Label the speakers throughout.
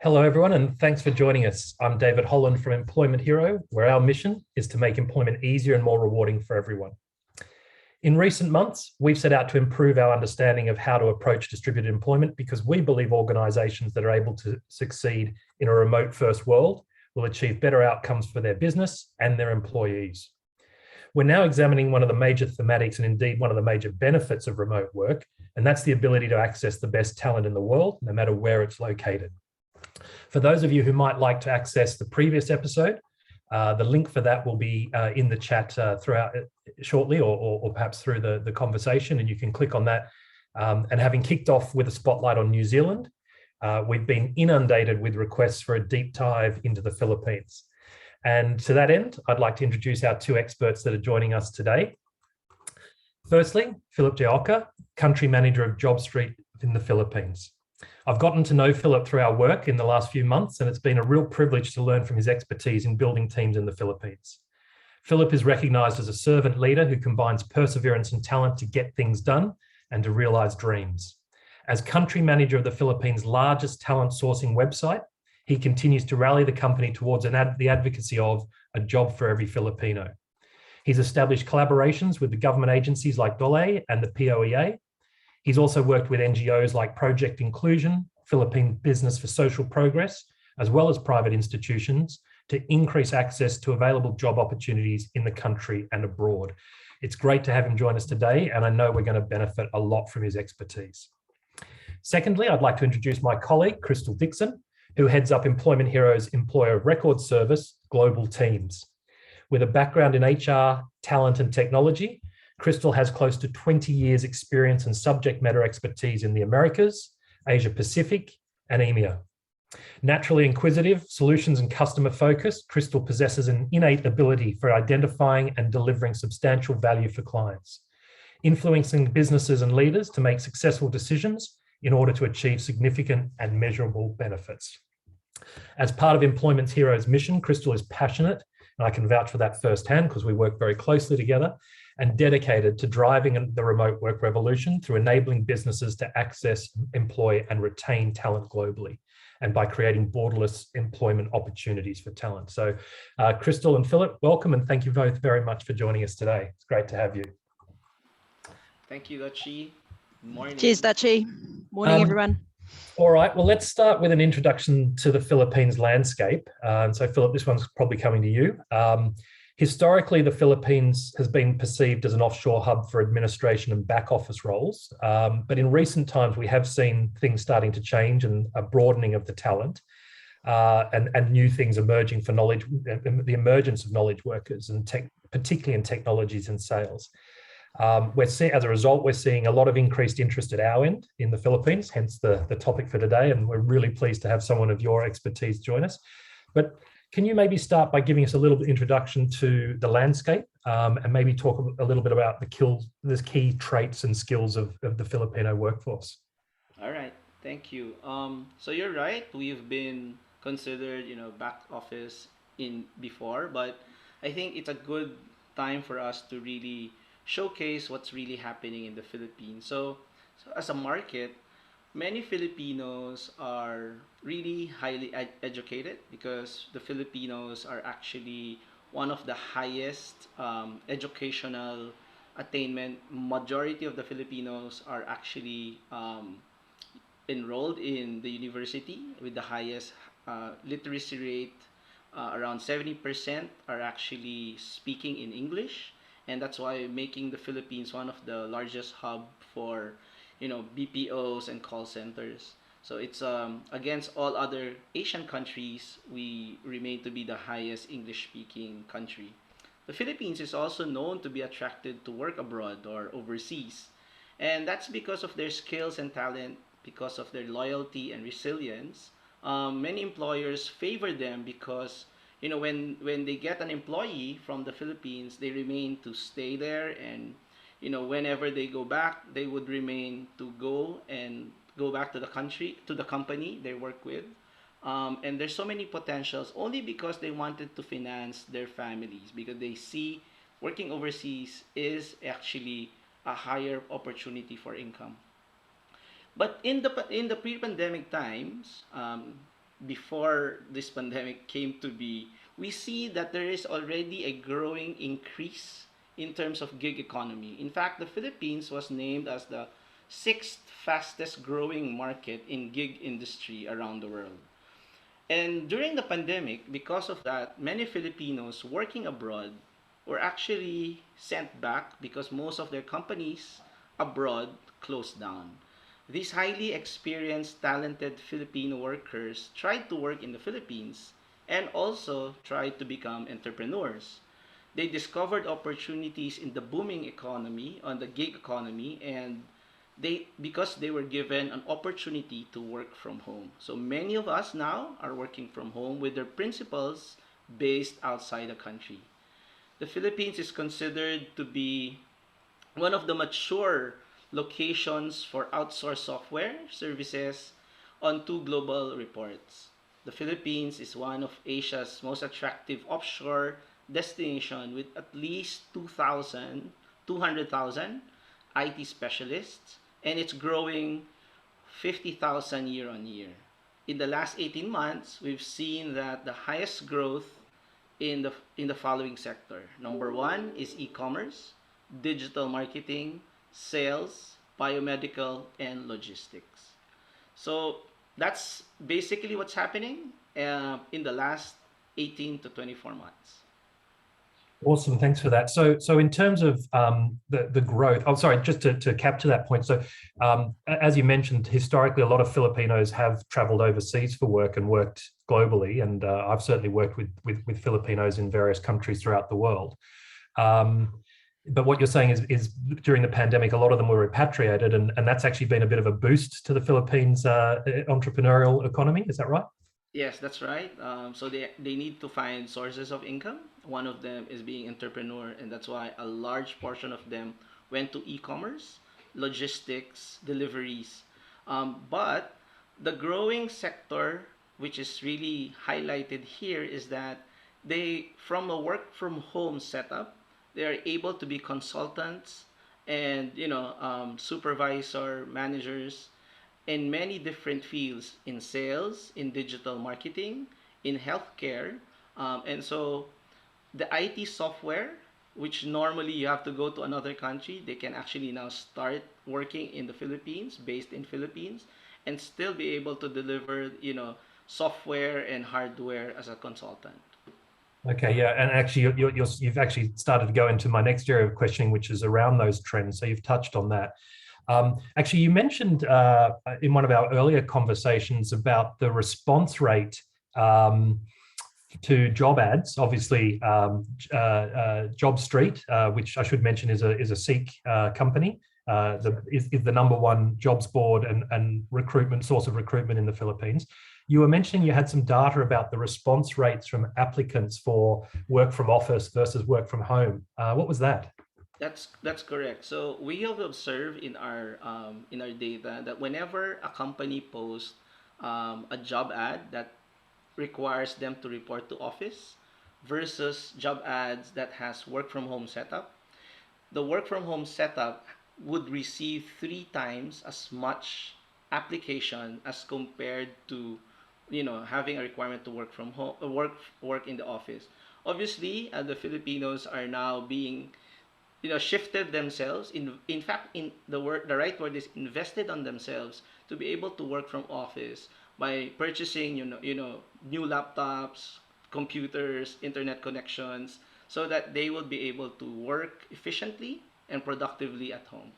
Speaker 1: Hello, everyone, and thanks for joining us. I'm David Holland from Employment Hero, where our mission is to make employment easier and more rewarding for everyone. In recent months, we've set out to improve our understanding of how to approach distributed employment because we believe organisations that are able to succeed in a remote-first world will achieve better outcomes for their business and their employees. We're now examining one of the major thematics and indeed one of the major benefits of remote work, and that's the ability to access the best talent in the world, no matter where it's located. For those of you who might like to access the previous episode, the link for that will be in the chat throughout shortly or perhaps through the conversation, and you can click on that. And having kicked off with a spotlight on New Zealand, we've been inundated with requests for a deep dive into the Philippines. And to that end, I'd like to introduce our two experts that are joining us today. Firstly, Philip Jaoka, Country Manager of Jobstreet in the Philippines. I've gotten to know Philip through our work in the last few months, and it's been a real privilege to learn from his expertise in building teams in the Philippines. Philip is recognised as a servant leader who combines perseverance and talent to get things done and to realise dreams. As country manager of the Philippines' largest talent sourcing website, he continues to rally the company towards the advocacy of a job for every Filipino. He's established collaborations with the government agencies like DOLE and the POEA. He's also worked with NGOs like Project Inclusion, Philippine Business for Social Progress, as well as private institutions to increase access to available job opportunities in the country and abroad. It's great to have him join us today, and I know we're going to benefit a lot from his expertise. Secondly, I'd like to introduce my colleague, Crystal Dixon, who heads up Employment Hero's Employer of Record Service Global Teams. With a background in HR, talent, and technology, Crystal has close to 20 years experience and subject matter expertise in the Americas, Asia Pacific, and EMEA. Naturally inquisitive, solutions and customer focused, Crystal possesses an innate ability for identifying and delivering substantial value for clients, influencing businesses and leaders to make successful decisions in order to achieve significant and measurable benefits. As part of Employment Hero's mission, Crystal is passionate, and I can vouch for that firsthand because we work very closely together, and dedicated to driving the remote work revolution through enabling businesses to access, employ, and retain talent globally, and by creating borderless employment opportunities for talent. So Crystal and Philip, welcome, and thank you both very much for joining us today. It's great to have you.
Speaker 2: Thank you, Dachi. Morning.
Speaker 3: Cheers, Dachi. Morning, everyone.
Speaker 1: All right, well, let's start with an introduction to the Philippines landscape. So Philip, this one's probably coming to you. Historically, the Philippines has been perceived as an offshore hub for administration and back office roles. But in recent times, we have seen things starting to change and a broadening of the talent and new things emerging for knowledge, the emergence of knowledge workers, and particularly in technologies and sales. As a result, we're seeing a lot of increased interest at our end in the Philippines, hence the topic for today. And we're really pleased to have someone of your expertise join us. But can you maybe start by giving us a little bit introduction to the landscape and maybe talk a little bit about the key traits and skills of the Filipino workforce?
Speaker 2: All right, thank you. So you're right. We've been considered, back office before, but I think it's a good time for us to really showcase what's really happening in the Philippines. So as a market, many Filipinos are really highly educated because the Filipinos are actually one of the highest educational attainment. Majority of the Filipinos are actually enrolled in the university with the highest literacy rate. Around 70% are actually speaking in English, and that's why making the Philippines one of the largest hub for BPOs and call centers. So it's against all other Asian countries, we remain to be the highest English-speaking country. The Philippines is also known to be attracted to work abroad or overseas, and that's because of their skills and talent, because of their loyalty and resilience. Many employers favor them because when they get an employee from the Philippines, they remain to stay there, and whenever they go back, they would remain to go back to the company they work with. And there's so many potentials only because they wanted to finance their families, because they see working overseas is actually a higher opportunity for income. But in the pre-pandemic times, before this pandemic came to be, we see that there is already a growing increase in terms of gig economy. In fact, the Philippines was named as the sixth fastest growing market in gig industry around the world. And during the pandemic, because of that, many Filipinos working abroad were actually sent back because most of their companies abroad closed down. These highly experienced, talented Filipino workers tried to work in the Philippines and also tried to become entrepreneurs. They discovered opportunities in the booming economy, on the gig economy, and they because they were given an opportunity to work from home. So many of us now are working from home with their principals based outside the country. The Philippines is considered to be one of the mature locations for outsourced software services on two global reports. The Philippines is one of Asia's most attractive offshore destination with at least 200,000 IT specialists, and it's growing 50,000 year on year. In the last 18 months, we've seen that the highest growth in the following sector. Number one is e-commerce, digital marketing, sales, biomedical, and logistics. So that's basically what's happening in the last 18 to 24 months.
Speaker 1: Awesome, thanks for that. So in terms of the growth, I'm sorry, just to capture that point. So as you mentioned, historically, a lot of Filipinos have traveled overseas for work and worked globally, and I've certainly worked with Filipinos in various countries throughout the world. But what you're saying is during the pandemic, a lot of them were repatriated, and that's actually been a bit of a boost to the Philippines entrepreneurial economy. Is that right?
Speaker 2: Yes, that's right. So they need to find sources of income. One of them is being entrepreneur, and that's why a large portion of them went to e-commerce, logistics, deliveries. But the growing sector, which is really highlighted here, is that from a work from home setup, they are able to be consultants and supervisor managers in many different fields in sales, in digital marketing, in healthcare. And so the IT software, which normally you have to go to another country, they can actually now start working in the Philippines, based in Philippines, and still be able to deliver, software and hardware as a consultant.
Speaker 1: Okay, yeah, and actually, you've actually started to go into my next area of questioning, which is around those trends. So you've touched on that. Actually, you mentioned in one of our earlier conversations about the response rate to job ads. Obviously, Jobstreet, which I should mention is a Sikh company, is the number one jobs board and recruitment source of recruitment in the Philippines. You were mentioning you had some data about the response rates from applicants for work from office versus work from home. What was that?
Speaker 2: That's correct. So we have observed in our data that whenever a company posts a job ad that requires them to report to office versus job ads that has work from home setup, the work from home setup would receive three times as much application as compared to having a requirement to work from home, work in the office. Obviously, the Filipinos are now being shifted themselves, in fact, in the right word is invested on themselves to be able to work from office by purchasing new laptops, computers, internet connections, so that they will be able to work efficiently and productively at home.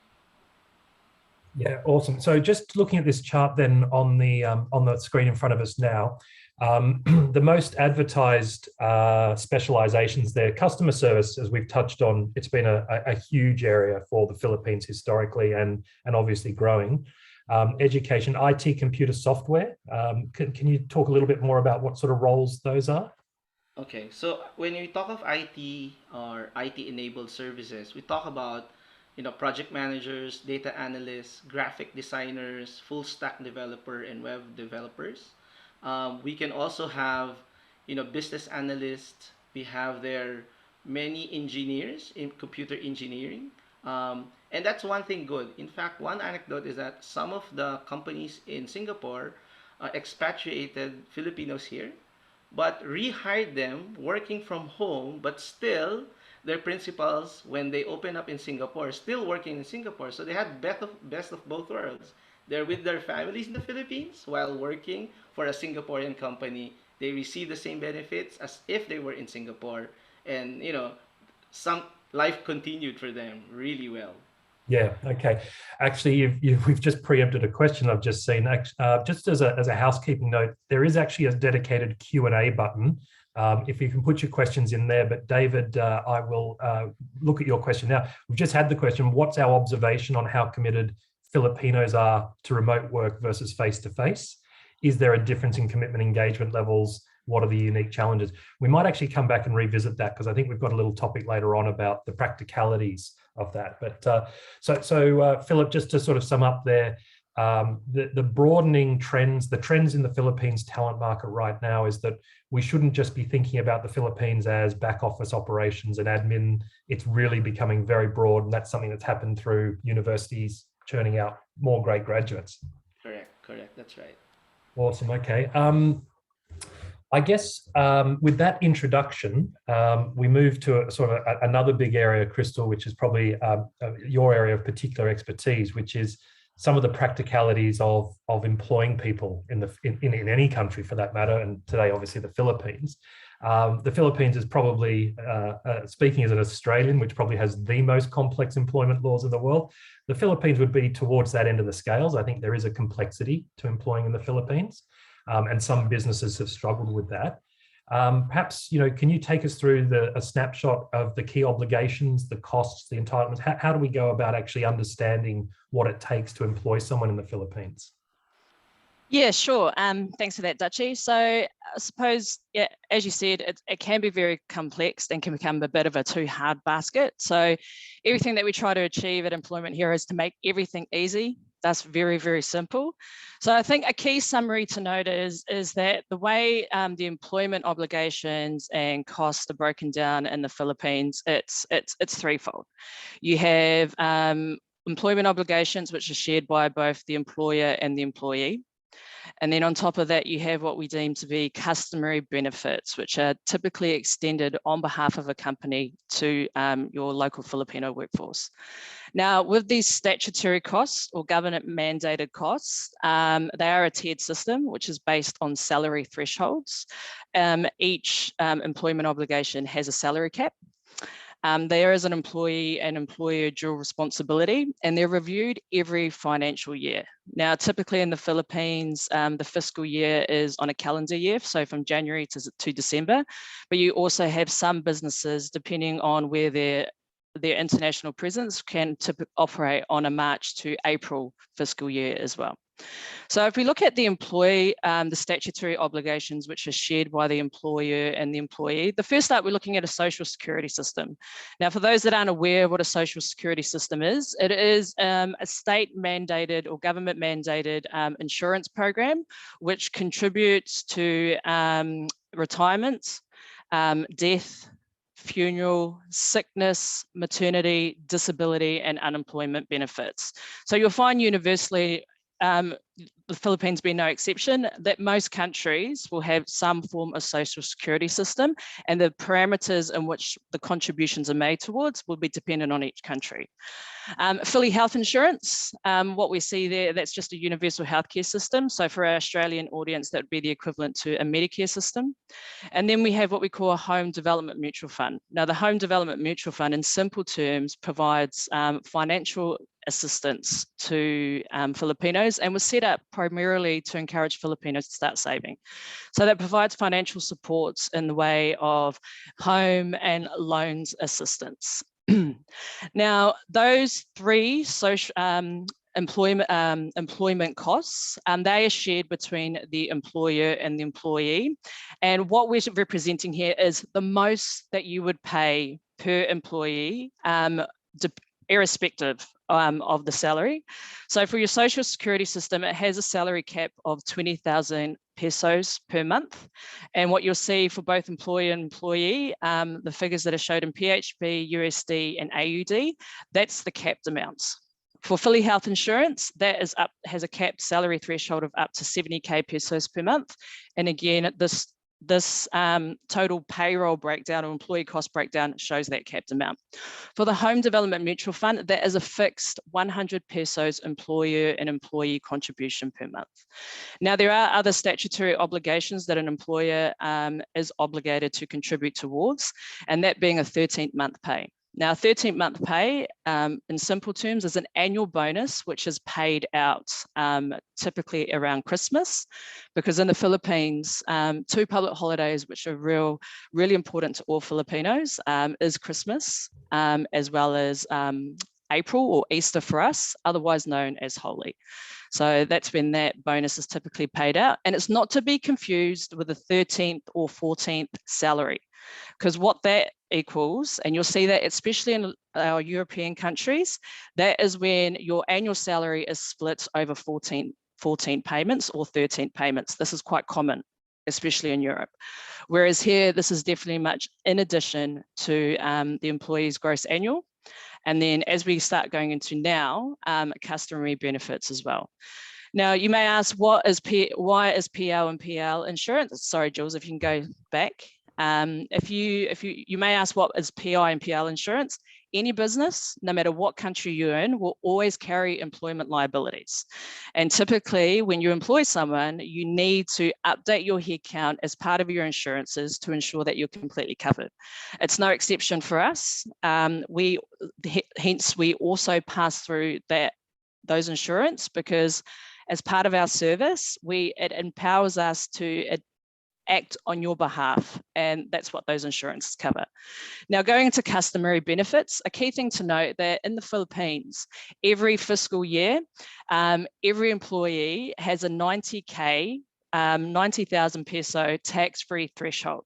Speaker 1: Yeah, awesome. So just looking at this chart then on the screen in front of us now, the most advertised specializations there, customer service, as we've touched on, it's been a huge area for the Philippines historically and obviously growing. Education, IT, computer software. Can you talk a little bit more about what sort of roles those are?
Speaker 2: Okay, so when we talk of IT or IT enabled services, we talk about project managers, data analysts, graphic designers, full stack developer, and web developers. We can also have business analysts. We have there many engineers in computer engineering, and that's one thing good. In fact, one anecdote is that some of the companies in Singapore expatriated Filipinos here, but rehired them working from home, but still their principals, when they open up in Singapore, still working in Singapore. So they had best of both worlds. They're with their families in the Philippines while working for a Singaporean company. They receive the same benefits as if they were in Singapore, and some life continued for them really well.
Speaker 1: Yeah. Okay. Actually, we've just preempted a question I've just seen. Just as a housekeeping note, there is actually a dedicated Q&A button. If you can put your questions in there. But David, I will look at your question now. We've just had the question: what's our observation on how committed Filipinos are to remote work versus face-to-face? Is there a difference in commitment engagement levels? What are the unique challenges? We might actually come back and revisit that, because I think we've got a little topic later on about the practicalities of that. But so Philip, just to sort of sum up there, the broadening trends, the trends in the Philippines talent market right now is that we shouldn't just be thinking about the Philippines as back office operations and admin. It's really becoming very broad, and that's something that's happened through universities churning out more great graduates.
Speaker 2: Correct, that's right.
Speaker 1: Awesome. Okay. I guess with that introduction, we move to another big area, Crystal, which is probably your area of particular expertise, which is some of the practicalities of employing people in any country for that matter, and today obviously the Philippines. The Philippines is probably, speaking as an Australian, which probably has the most complex employment laws in the world, the Philippines would be towards that end of the scales. I think there is a complexity to employing in the Philippines. And some businesses have struggled with that. Perhaps, can you take us through a snapshot of the key obligations, the costs, the entitlements? How do we go about actually understanding what it takes to employ someone in the Philippines?
Speaker 3: Yeah, sure. Thanks for that, Dutchy. So I suppose, yeah, as you said, it can be very complex and can become a bit of a too hard basket. So everything that we try to achieve at Employment here is to make everything easy. That's very, very simple. So I think a key summary to note is that the way the employment obligations and costs are broken down in the Philippines, it's threefold. You have employment obligations, which are shared by both the employer and the employee. And then on top of that, you have what we deem to be customary benefits, which are typically extended on behalf of a company to your local Filipino workforce. Now, with these statutory costs or government mandated costs, they are a tiered system, which is based on salary thresholds. Each employment obligation has a salary cap. There is an employee and employer dual responsibility, and they're reviewed every financial year. Now, typically in the Philippines, the fiscal year is on a calendar year, so from January to December, but you also have some businesses, depending on where their international presence, can operate on a March to April fiscal year as well. So if we look at the employee, the statutory obligations, which are shared by the employer and the employee, the first up, we're looking at a social security system. Now, for those that aren't aware what a social security system is, it is a state mandated or government mandated insurance program, which contributes to retirement, death, funeral, sickness, maternity, disability, and unemployment benefits. So you'll find universally, the Philippines being no exception, that most countries will have some form of social security system, and the parameters in which the contributions are made towards will be dependent on each country. Fully health insurance, what we see there, that's just a universal healthcare system. So for our Australian audience, that would be the equivalent to a Medicare system. And then we have what we call a home development mutual fund. Now, the home development mutual fund, in simple terms, provides financial assistance to Filipinos, and was set up primarily to encourage Filipinos to start saving. So that provides financial supports in the way of home and loans assistance. Now, those three social employment costs, they are shared between the employer and the employee. And what we're representing here is the most that you would pay per employee, irrespective of the salary. So for your social security system, it has a salary cap of 20,000 pesos per month. And what you'll see for both employer and employee, the figures that are showed in PHP, USD, and AUD, that's the capped amounts. For fully health insurance, that is has a capped salary threshold of up to 70k pesos per month. And again, this total payroll breakdown or employee cost breakdown shows that capped amount. For the Home Development Mutual Fund, that is a fixed 100 pesos employer and employee contribution per month. Now, there are other statutory obligations that an employer is obligated to contribute towards, and that being a 13th month pay. Now, 13th month pay, in simple terms, is an annual bonus which is paid out typically around Christmas, because in the Philippines, 2 public holidays which are really important to all Filipinos is Christmas as well as April or Easter for us, otherwise known as Holy. So that's when that bonus is typically paid out, and it's not to be confused with the 13th or 14th salary, because what that equals, and you'll see that especially in our European countries, that is when your annual salary is split over 14 payments or 13 payments. This is quite common, especially in Europe. Whereas here, this is definitely much in addition to the employee's gross annual. And then as we start going into now, customary benefits as well. Now, you may ask, why is PL and PL insurance? Sorry, Jules, if you can go back. You may ask, what is PI and PL insurance? Any business, no matter what country you're in, will always carry employment liabilities. And typically, when you employ someone, you need to update your headcount as part of your insurances to ensure that you're completely covered. It's no exception for us. Hence, we also pass through those insurance, because as part of our service, it empowers us to act on your behalf, and that's what those insurances cover. Now, going into customary benefits, a key thing to note that in the Philippines, every fiscal year, every employee has a 90,000 peso tax-free threshold.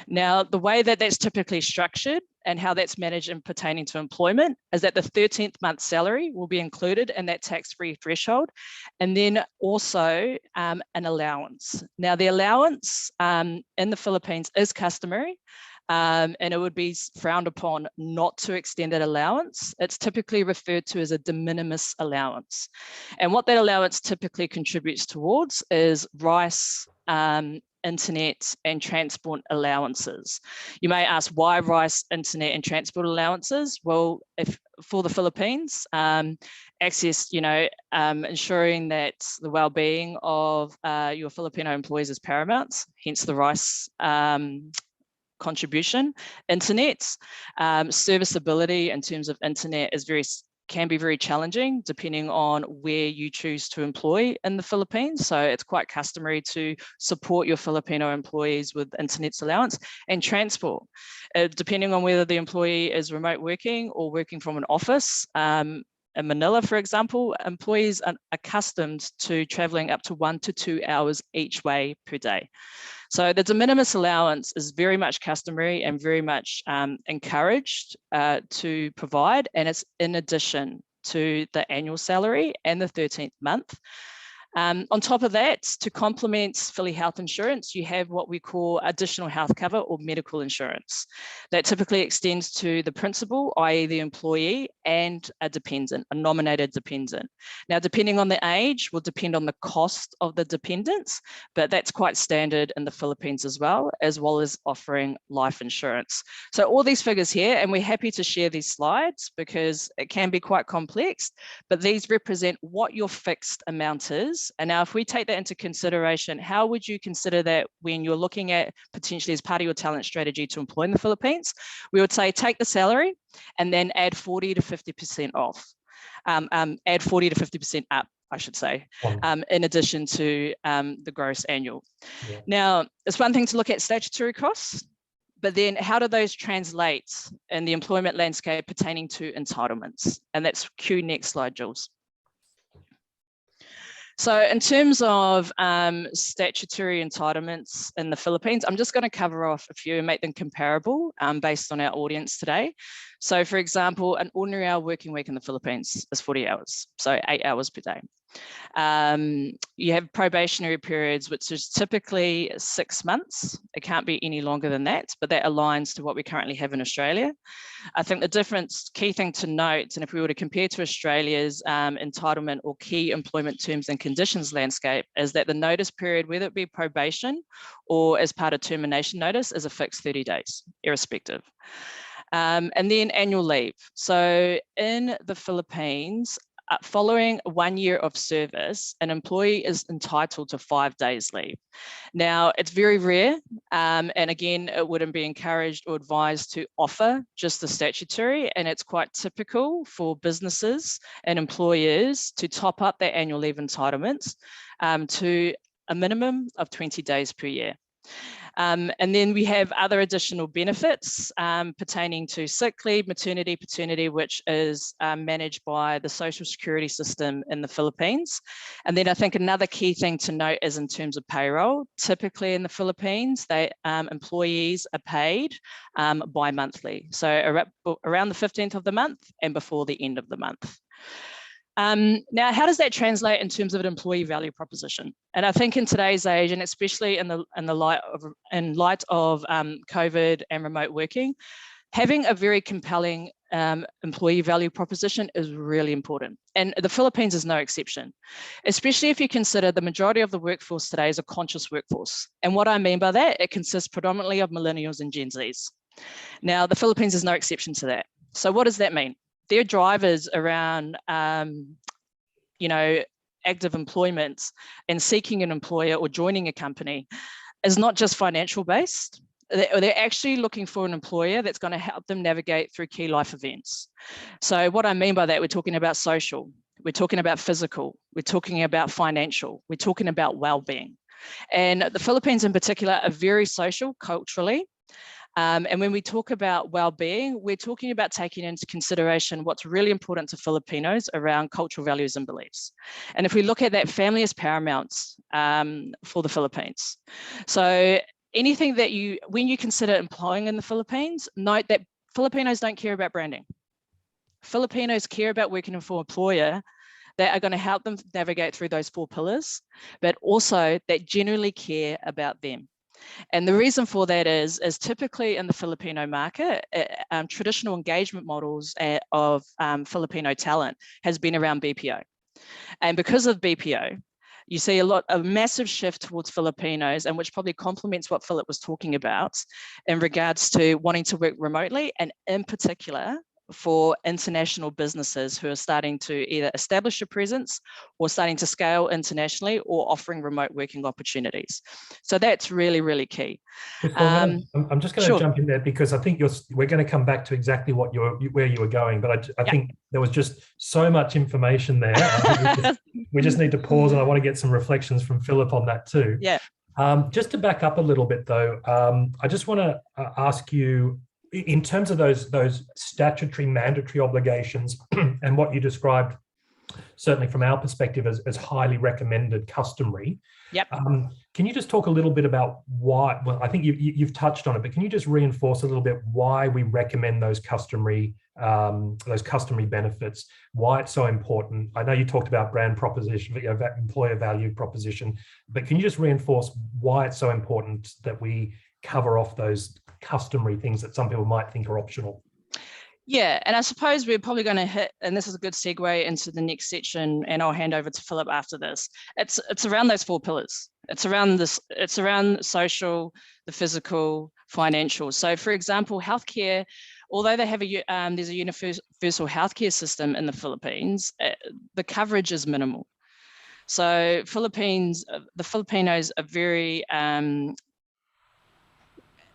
Speaker 3: Now, the way that that's typically structured and how that's managed in pertaining to employment is that the 13th month salary will be included in that tax-free threshold, and then also an allowance. Now, the allowance in the Philippines is customary, and it would be frowned upon not to extend that allowance. It's typically referred to as a de minimis allowance. And what that allowance typically contributes towards is rice, internet and transport allowances. You may ask, why rice, internet and transport allowances? Well, for the Philippines, access, ensuring that the well-being of your Filipino employees is paramount, hence the rice contribution. Internet, serviceability in terms of internet can be very challenging depending on where you choose to employ in the Philippines. So it's quite customary to support your Filipino employees with internet allowance. And transport, depending on whether the employee is remote working or working from an office. In Manila, for example, employees are accustomed to traveling up to 1 to 2 hours each way per day. So the de minimis allowance is very much customary and very much encouraged to provide, and it's in addition to the annual salary and the 13th month. On top of that, to complement fully health insurance, you have what we call additional health cover or medical insurance. That typically extends to the principal, i.e. the employee, and a dependent, a nominated dependent. Now, depending on the age, will depend on the cost of the dependents, but that's quite standard in the Philippines as well as offering life insurance. So all these figures here, and we're happy to share these slides because it can be quite complex, but these represent what your fixed amount is. And now if we take that into consideration, how would you consider that when you're looking at potentially as part of your talent strategy to employ in the Philippines? We would say take the salary and then add 40 to 50% off, add 40 to 50% up, I should say, in addition to the gross annual. Yeah. Now, it's one thing to look at statutory costs, but then how do those translate in the employment landscape pertaining to entitlements? And that's cue next slide, Jules. So in terms of statutory entitlements in the Philippines, I'm just going to cover off a few and make them comparable based on our audience today. So for example, an ordinary hour working week in the Philippines is 40 hours, so 8 hours per day. You have probationary periods, which is typically 6 months. It can't be any longer than that, but that aligns to what we currently have in Australia. I think the key thing to note, and if we were to compare to Australia's entitlement or key employment terms and conditions landscape, is that the notice period, whether it be probation or as part of termination notice, is a fixed 30 days, irrespective. And then annual leave. So in the Philippines, following 1 year of service, an employee is entitled to 5 days leave. Now, it's very rare, and again, it wouldn't be encouraged or advised to offer just the statutory, and it's quite typical for businesses and employers to top up their annual leave entitlements to a minimum of 20 days per year. And then we have other additional benefits pertaining to sick leave, maternity, paternity, which is managed by the social security system in the Philippines. And then I think another key thing to note is in terms of payroll. Typically in the Philippines, employees are paid bi-monthly. So around the 15th of the month and before the end of the month. Now, how does that translate in terms of an employee value proposition? And I think in today's age, and especially in light of COVID and remote working, having a very compelling employee value proposition is really important. And the Philippines is no exception, especially if you consider the majority of the workforce today is a conscious workforce. And what I mean by that, it consists predominantly of millennials and Gen Zs. Now, the Philippines is no exception to that. So what does that mean? Their drivers around, active employment and seeking an employer or joining a company is not just financial based. They're actually looking for an employer that's going to help them navigate through key life events. So what I mean by that, we're talking about social, we're talking about physical, we're talking about financial, we're talking about well-being. And the Philippines in particular are very social culturally. And when we talk about well-being, we're talking about taking into consideration what's really important to Filipinos around cultural values and beliefs. And if we look at that, family is paramount for the Philippines. So anything that when you consider employing in the Philippines, note that Filipinos don't care about branding. Filipinos care about working for an employer that are going to help them navigate through those 4 pillars, but also that genuinely care about them. And the reason for that is typically in the Filipino market, traditional engagement models of Filipino talent has been around BPO. And because of BPO, you see a massive shift towards Filipinos, and which probably complements what Philip was talking about in regards to wanting to work remotely, and in particular, for international businesses who are starting to either establish a presence or starting to scale internationally or offering remote working opportunities. So that's really, really key.
Speaker 1: I'm just going to jump in there because I think we're going to come back to exactly where you were going, but I think there was just so much information there. we just need to pause, and I want to get some reflections from Philip on that too.
Speaker 3: Yeah.
Speaker 1: Just to back up a little bit though, I just want to ask you, in terms of those statutory mandatory obligations and what you described, certainly from our perspective as highly recommended customary.
Speaker 3: Yep.
Speaker 1: Can you just talk a little bit about why? Well, I think you've touched on it, but can you just reinforce a little bit why we recommend those customary benefits, why it's so important? I know you talked about brand proposition, employer value proposition, but can you just reinforce why it's so important that we cover off those customary things that some people might think are optional?
Speaker 3: Yeah, and I suppose we're probably going to hit, and this is a good segue into the next section, and I'll hand over to Philip after this. It's around those 4 pillars. It's around social, the physical, financial. So for example, healthcare, although they have there's a universal healthcare system in the Philippines, the coverage is minimal. So the Filipinos are very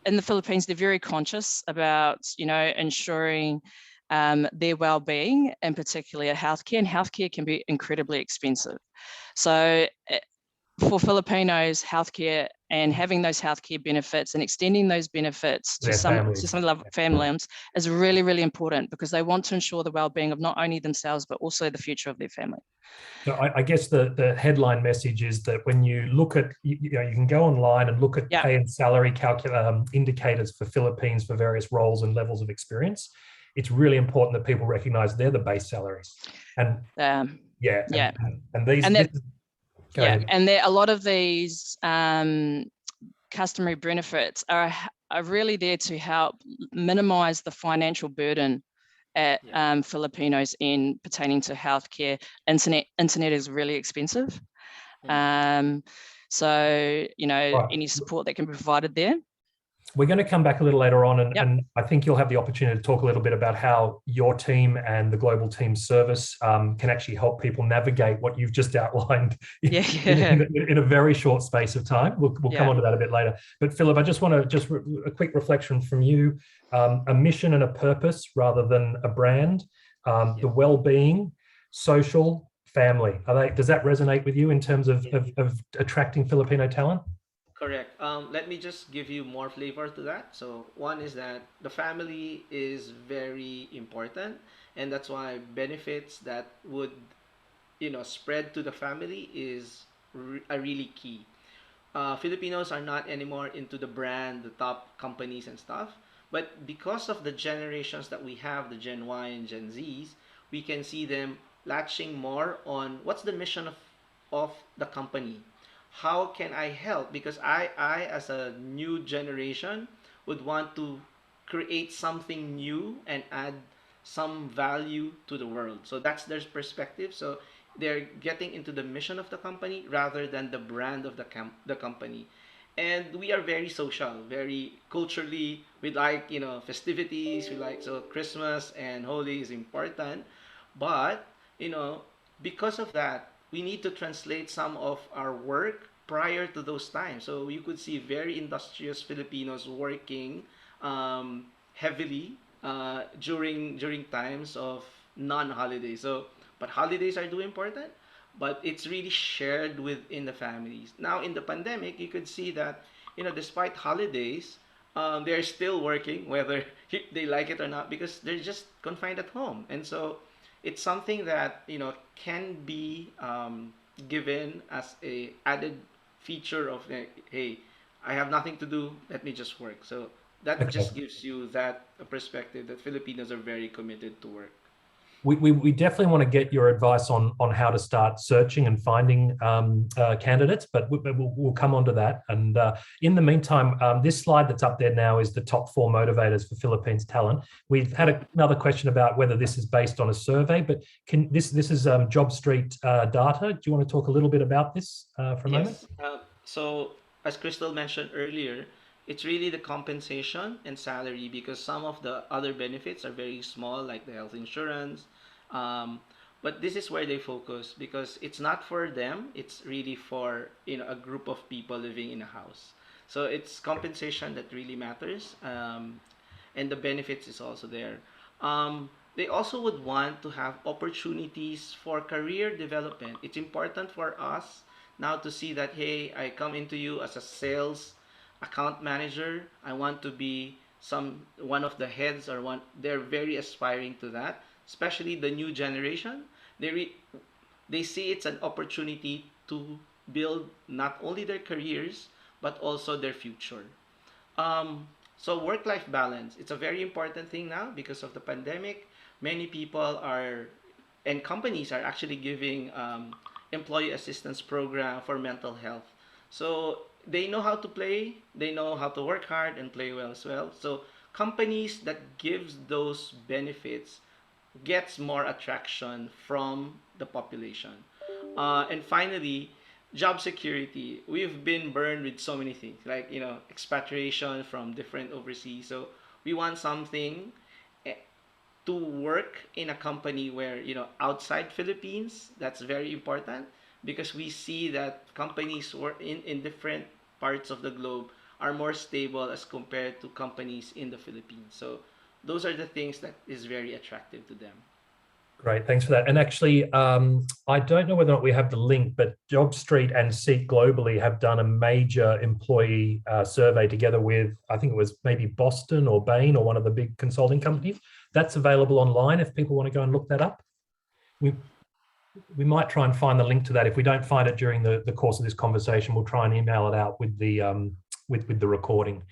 Speaker 3: in the Philippines, they're very conscious about, ensuring their well-being, and particularly healthcare, and healthcare can be incredibly expensive. So for Filipinos, healthcare and having those healthcare benefits and extending those benefits to
Speaker 1: Their
Speaker 3: some
Speaker 1: families.
Speaker 3: family members is really, really important, because they want to ensure the well-being of not only themselves but also the future of their family.
Speaker 1: So I guess the headline message is that when you look at, you can go online and look at pay and salary indicators for Philippines for various roles and levels of experience. It's really important that people recognize they're the base salaries. And and these.
Speaker 3: And a lot of these customary benefits are really there to help minimize the financial burden at Filipinos in pertaining to healthcare. Internet is really expensive. So, any support that can be provided there.
Speaker 1: We're going to come back a little later on, and I think you'll have the opportunity to talk a little bit about how your team and the global team service can actually help people navigate what you've just outlined in a very short space of time. We'll come on to that a bit later. But Philip, I just want to a quick reflection from you, a mission and a purpose rather than a brand, the well-being, social, family. Does that resonate with you in terms of attracting Filipino talent?
Speaker 2: Correct. Let me just give you more flavor to that. So one is that the family is very important, and that's why benefits that would, spread to the family is a really key. Filipinos are not anymore into the brand, the top companies and stuff, but because of the generations that we have, the Gen Y and Gen Zs, we can see them latching more on what's the mission of the company. How can I help? Because I as a new generation would want to create something new and add some value to the world. So that's their perspective. So they're getting into the mission of the company rather than the brand of the company. And we are very social, very culturally. We like, festivities. We like, so Christmas and Holy is important. But, because of that, we need to translate some of our work prior to those times. So you could see very industrious Filipinos working heavily during times of non-holidays. So, but holidays are too important, but it's really shared within the families. Now, in the pandemic, you could see that, despite holidays, they're still working, whether they like it or not, because they're just confined at home. And so it's something that, can be given as a added feature of, hey, I have nothing to do, let me just work. So that just gives you that perspective that Filipinos are very committed to work.
Speaker 1: We definitely want to get your advice on how to start searching and finding candidates, but we'll come on to that. And in the meantime, this slide that's up there now is the top 4 motivators for Philippines talent. We've had another question about whether this is based on a survey, but this is Jobstreet data. Do you want to talk a little bit about this for a moment?
Speaker 2: So as Crystal mentioned earlier, it's really the compensation and salary, because some of the other benefits are very small, like the health insurance. But this is where they focus, because it's not for them, it's really for a group of people living in a house. So it's compensation that really matters, and the benefits is also there. They also would want to have opportunities for career development. It's important for us now to see that, hey, I come into you as a sales account manager. I want to be one of the heads, or one. They're very aspiring to that, especially the new generation. They see it's an opportunity to build not only their careers but also their future. So work-life balance, it's a very important thing now because of the pandemic. Many people and companies are actually giving employee assistance program for mental health. So they know how to play, they know how to work hard and play well as well. So companies that gives those benefits gets more attraction from the population. And finally, job security. We've been burned with so many things, like expatriation from different overseas. So we want something to work in a company where outside Philippines. That's very important, because we see that companies work in different parts of the globe are more stable as compared to companies in the Philippines. So those are the things that is very attractive to them.
Speaker 1: Great, thanks for that. And actually, I don't know whether or not we have the link, but Jobstreet and Seek globally have done a major employee survey together with, I think it was maybe Boston or Bain or one of the big consulting companies. That's available online if people want to go and look that up. We might try and find the link to that. If we don't find it during the course of this conversation, we'll try and email it out with the with the recording.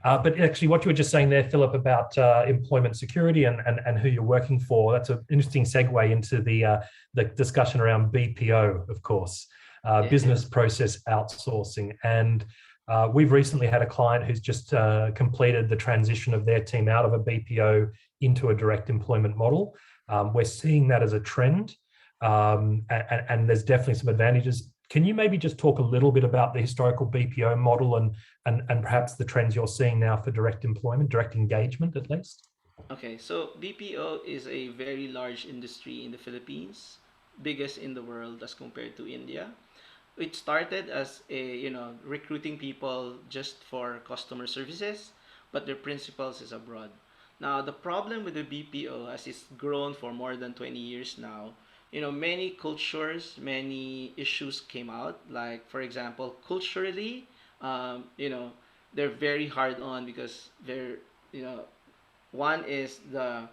Speaker 1: But actually, what you were just saying there, Philip, about employment security and who you're working for, that's an interesting segue into the discussion around BPO, of course, business process outsourcing. And we've recently had a client who's just completed the transition of their team out of a BPO into a direct employment model. We're seeing that as a trend, and there's definitely some advantages. Can you maybe just talk a little bit about the historical BPO model and perhaps the trends you're seeing now for direct employment, direct engagement at least?
Speaker 2: Okay, so BPO is a very large industry in the Philippines, biggest in the world as compared to India. It started as a, recruiting people just for customer services, but their principles is abroad. Now, the problem with the BPO, as it's grown for more than 20 years now, many cultures, many issues came out. Like, for example, culturally, they're very hard on because they're, you know, one is the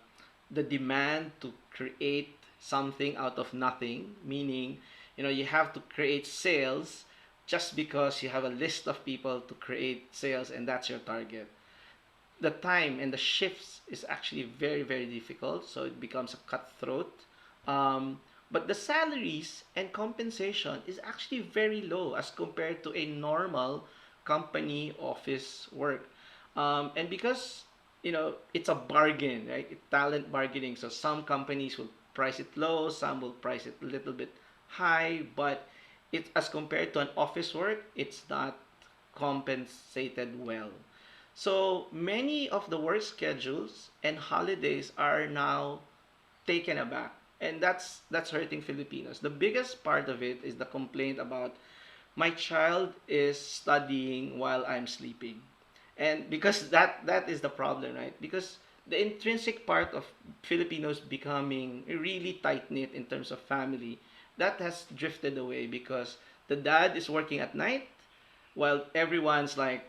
Speaker 2: demand to create something out of nothing, meaning, you have to create sales just because you have a list of people to create sales and that's your target. The time and the shifts is actually very, very difficult, so it becomes a cutthroat. But the salaries and compensation is actually very low as compared to a normal company office work. And because it's a bargain, right? Talent bargaining. So some companies will price it low, some will price it a little bit high, but it as compared to an office work, it's not compensated well. So many of the work schedules and holidays are now taken aback, and that's hurting Filipinos. The biggest part of it is the complaint about my child is studying while I'm sleeping. And because that is the problem, right? Because the intrinsic part of Filipinos becoming really tight knit in terms of family, that has drifted away because the dad is working at night while everyone's like,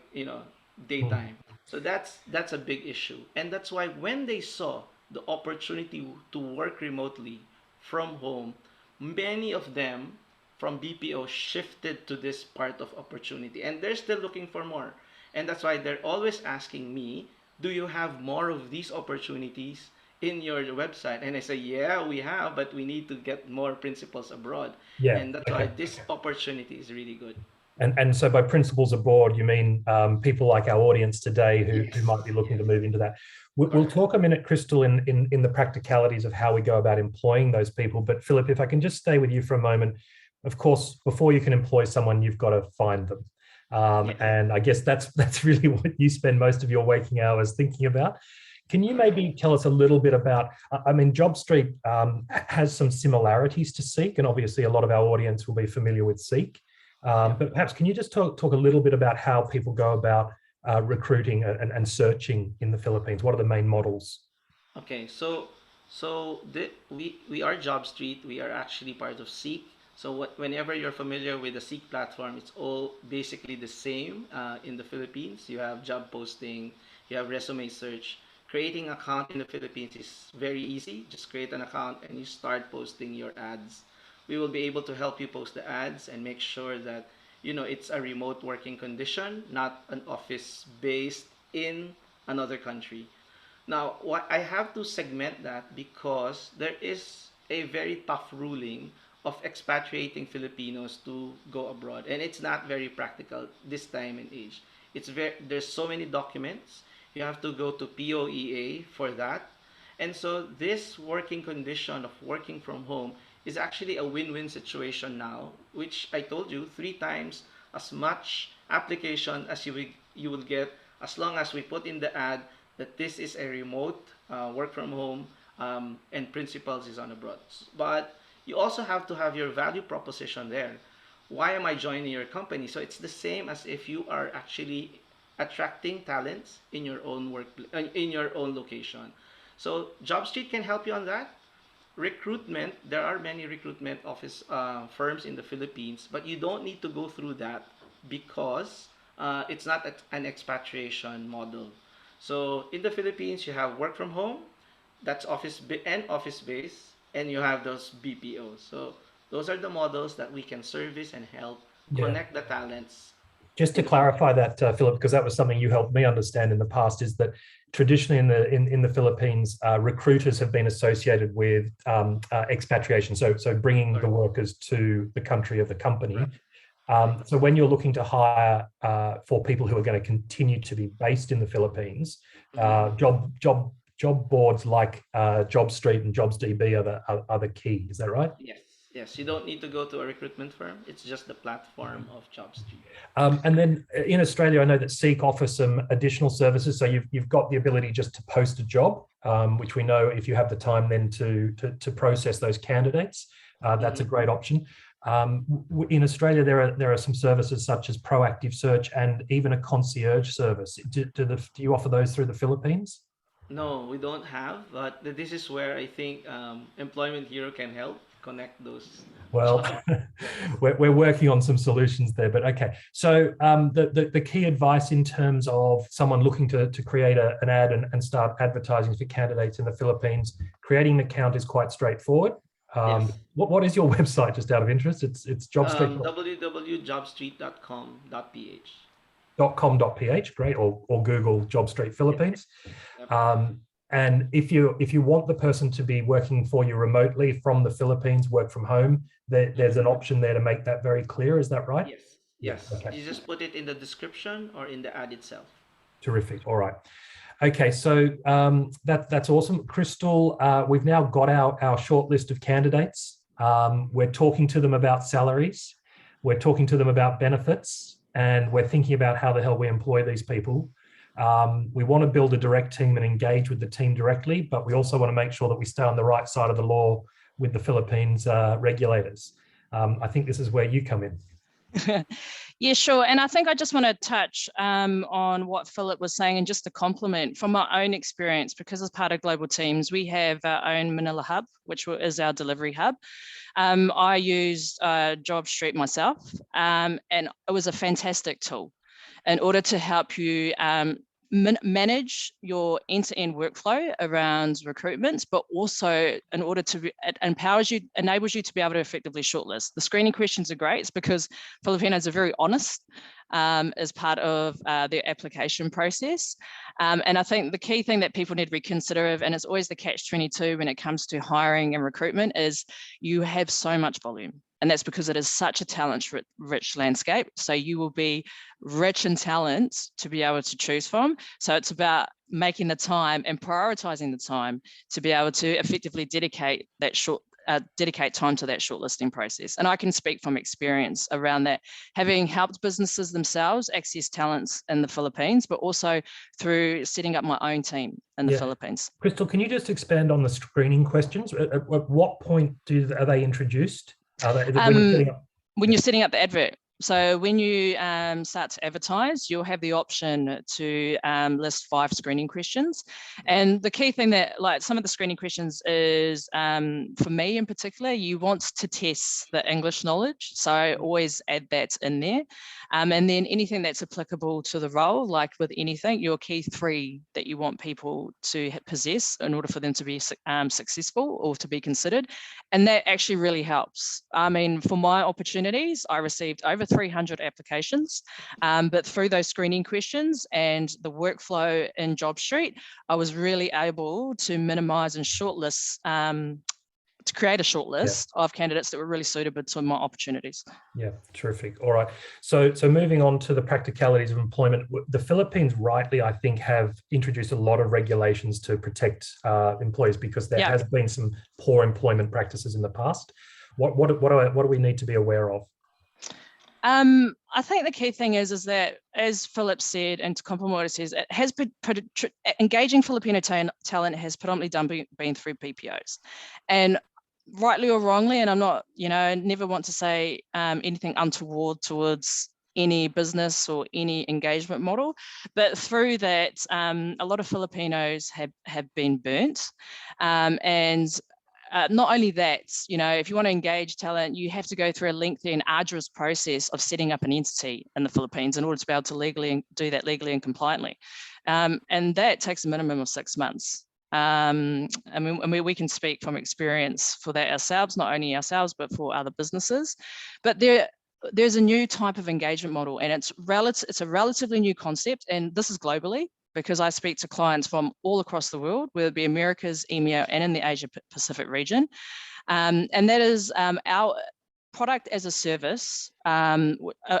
Speaker 2: daytime. So that's a big issue. And that's why when they saw the opportunity to work remotely from home, many of them from BPO shifted to this part of opportunity and they're still looking for more. And that's why they're always asking me, do you have more of these opportunities in your website? And I say, yeah, we have, but we need to get more principals abroad.
Speaker 1: Yeah.
Speaker 2: And that's why this opportunity is really good.
Speaker 1: And so by principals abroad, you mean people like our audience today who
Speaker 2: Yes,
Speaker 1: might be looking
Speaker 2: yes,
Speaker 1: to move into that. We'll
Speaker 2: correct.
Speaker 1: talk a minute, Crystal, in the practicalities of how we go about employing those people. But Philip, if I can just stay with you for a moment, of course, before you can employ someone, you've got to find them.
Speaker 2: Yeah.
Speaker 1: And I guess that's really what you spend most of your waking hours thinking about. Can you maybe tell us a little bit about, I mean, Jobstreet has some similarities to Seek, and obviously a lot of our audience will be familiar with Seek. But perhaps can you just talk a little bit about how people go about recruiting and searching in the Philippines? What are the main models?
Speaker 2: Okay, we are Jobstreet. We are actually part of Seek. So whenever you're familiar with the Seek platform, it's all basically the same in the Philippines. You have job posting, you have resume search. Creating an account in the Philippines is very easy. Just create an account and you start posting your ads. We will be able to help you post the ads and make sure that it's a remote working condition, not an office based in another country. Now, what I have to segment that because there is a very tough ruling of expatriating Filipinos to go abroad, and it's not very practical this time and age. There's so many documents. You have to go to POEA for that, and so this working condition of working from home is actually a win-win situation now, which I told you three times as much application as you will get as long as we put in the ad that this is a remote work from home and principals is on abroad. But you also have to have your value proposition there. Why am I joining your company? So it's the same as if you are actually attracting talents in your own work in your own location. So JobStreet can help you on that. recruitment, there are many recruitment office firms in the Philippines, but you don't need to go through that because it's not an expatriation model. So in the Philippines, you have work from home, that's office base, and you have those BPOs. So those are the models that we can service and help
Speaker 1: Yeah.
Speaker 2: connect the talents.
Speaker 1: Just to clarify that, Philip, because that was something you helped me understand in the past, is that traditionally in the Philippines, recruiters have been associated with expatriation, so bringing the workers to the country of the company. So when you're looking to hire for people who are going to continue to be based in the Philippines, job boards like Jobstreet and JobsDB are the key. Is that right?
Speaker 2: Yes. Yes, you don't need to go to a recruitment firm. It's just the platform of Jobstreet.
Speaker 1: And then in Australia, I know that Seek offers some additional services. So you've got the ability just to post a job, which we know if you have the time then to process those candidates, that's a great option. In Australia, there are some services such as proactive search and even a concierge service. Do you offer those through the Philippines?
Speaker 2: No, we don't have, but this is where I think Employment Hero can help connect those.
Speaker 1: Well, we're working on some solutions there, but okay. So the key advice in terms of someone looking to create an ad and start advertising for candidates in the Philippines, creating an account is quite straightforward.
Speaker 2: Yes.
Speaker 1: What is your website, just out of interest? It's Jobstreet.
Speaker 2: www.jobstreet.com.ph.
Speaker 1: .com.ph, great, or Google Jobstreet Philippines. And if you want the person to be working for you remotely from the Philippines, work from home, there's an option there to make that very clear. Is that right?
Speaker 2: Yes. Yes.
Speaker 1: Okay.
Speaker 2: You just put it in the description or in the ad itself.
Speaker 1: Terrific. All right. Okay, so that's awesome. Crystal, we've now got our short list of candidates. We're talking to them about salaries. We're talking to them about benefits. And we're thinking about how the hell we employ these people. We want to build a direct team and engage with the team directly, but we also want to make sure that we stay on the right side of the law with the Philippines regulators. I think this is where you come in.
Speaker 3: Yeah, sure. And I think I just want to touch on what Philip was saying, and just to compliment from my own experience, because as part of Global Teams, we have our own Manila hub, which is our delivery hub. I used Jobstreet myself, and it was a fantastic tool in order to help you manage your end-to-end workflow around recruitment, but also in order to, it enables you to be able to effectively shortlist. The screening questions are great. It's because Filipinos are very honest as part of their application process. And I think the key thing that people need to be considerate of, and it's always the catch-22 when it comes to hiring and recruitment, is you have so much volume. And that's because it is such a talent-rich landscape. So you will be rich in talent to be able to choose from. So it's about making the time and prioritizing the time to be able to effectively dedicate time to that shortlisting process. And I can speak from experience around that, having helped businesses themselves access talents in the Philippines, but also through setting up my own team in the Philippines.
Speaker 1: Crystal, can you just expand on the screening questions? At what point are they introduced? When
Speaker 3: you're setting up the advert. So when you start to advertise, you'll have the option to list 5 screening questions. And the key thing that, like, some of the screening questions is, for me in particular, you want to test the English knowledge. So I always add that in there. And then anything that's applicable to the role, like with anything, your key 3 that you want people to possess in order for them to be successful or to be considered. And that actually really helps. I mean, for my opportunities, I received over 300 applications, but through those screening questions and the workflow in Jobstreet, I was really able to minimize and shortlist, to create a shortlist of candidates that were really suitable to my opportunities.
Speaker 1: Yeah, terrific. All right. So moving on to the practicalities of employment, the Philippines rightly, I think, have introduced a lot of regulations to protect employees because there has been some poor employment practices in the past. What do we need to be aware of?
Speaker 3: I think the key thing is that, as Philip said, and to complement what he says, it has been engaging Filipino talent has predominantly been through BPOs, and rightly or wrongly, and I'm not, never want to say anything untoward towards any business or any engagement model, but through that, a lot of Filipinos have been burnt, and not only that, if you want to engage talent, you have to go through a lengthy and arduous process of setting up an entity in the Philippines in order to be able to do that legally and compliantly. And that takes a minimum of 6 months. I mean, we can speak from experience for that ourselves, not only ourselves, but for other businesses. But there's a new type of engagement model, and it's a relatively new concept, and this is globally, because I speak to clients from all across the world, whether it be Americas, EMEA, and in the Asia Pacific region. And that is our product as a service, our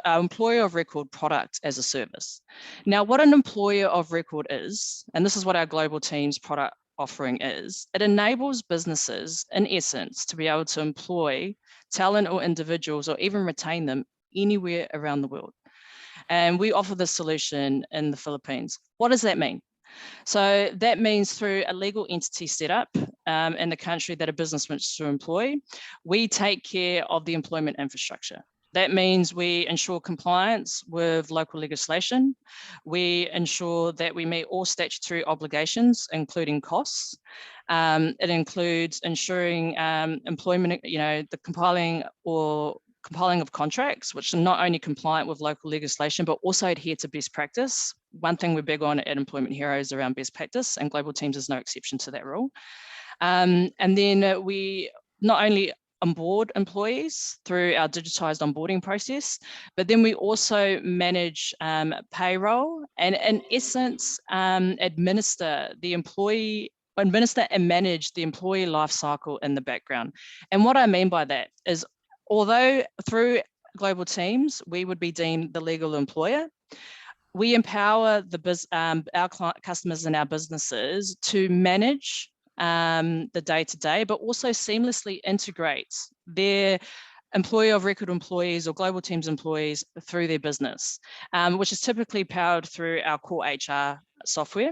Speaker 3: employer of record product as a service. Now, what an employer of record is, and this is what our global team's product offering is, it enables businesses, in essence, to be able to employ talent or individuals or even retain them anywhere around the world. And we offer this solution in the Philippines. What does that mean? So that means through a legal entity setup in the country that a business wants to employ, we take care of the employment infrastructure. That means we ensure compliance with local legislation. We ensure that we meet all statutory obligations, including costs. It includes ensuring employment, the compiling of contracts, which are not only compliant with local legislation, but also adhere to best practice. One thing we're big on at Employment Heroes around best practice, and Global Teams is no exception to that rule. And then we not only onboard employees through our digitized onboarding process, but then we also manage payroll and, in essence, administer and manage the employee life cycle in the background. And what I mean by that is, although through Global Teams, we would be deemed the legal employer, we empower our customers and our businesses to manage the day-to-day, but also seamlessly integrate their employer of record employees or Global Teams employees through their business, which is typically powered through our core HR software.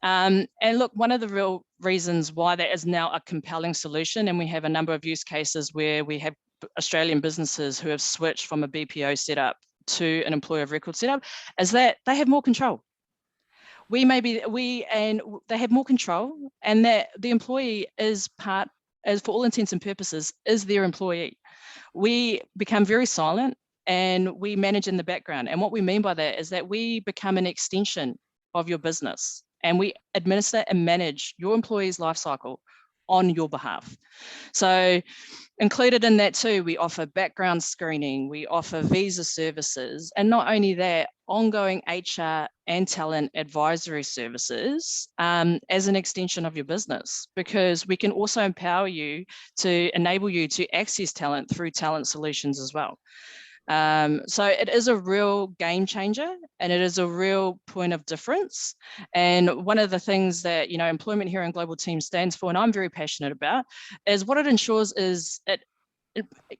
Speaker 3: And look, one of the real reasons why that is now a compelling solution, and we have a number of use cases where we have Australian businesses who have switched from a BPO setup to an employer of record setup, is that they have more control. They have more control, and that the employee is for all intents and purposes, is their employee. We become very silent and we manage in the background. And what we mean by that is that we become an extension of your business, and we administer and manage your employee's life cycle on your behalf. So included in that too, we offer background screening, we offer visa services, and not only that, ongoing HR and talent advisory services as an extension of your business, because we can also empower you to enable you to access talent through talent solutions as well. So it is a real game changer, and it is a real point of difference. And one of the things that, Employment Hero and Global Team stands for, and I'm very passionate about, is what it ensures is it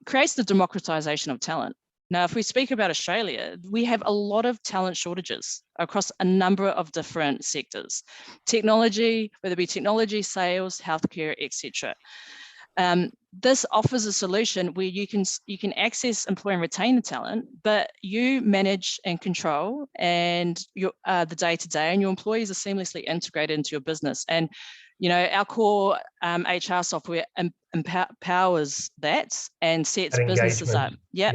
Speaker 3: creates the democratization of talent. Now, if we speak about Australia, we have a lot of talent shortages across a number of different sectors, technology, whether it be technology, sales, healthcare, etc. This offers a solution where you can access, employ, and retain the talent, but you manage and control and the day-to-day, and your employees are seamlessly integrated into your business. And our core HR software empowers that and sets businesses up. Yeah.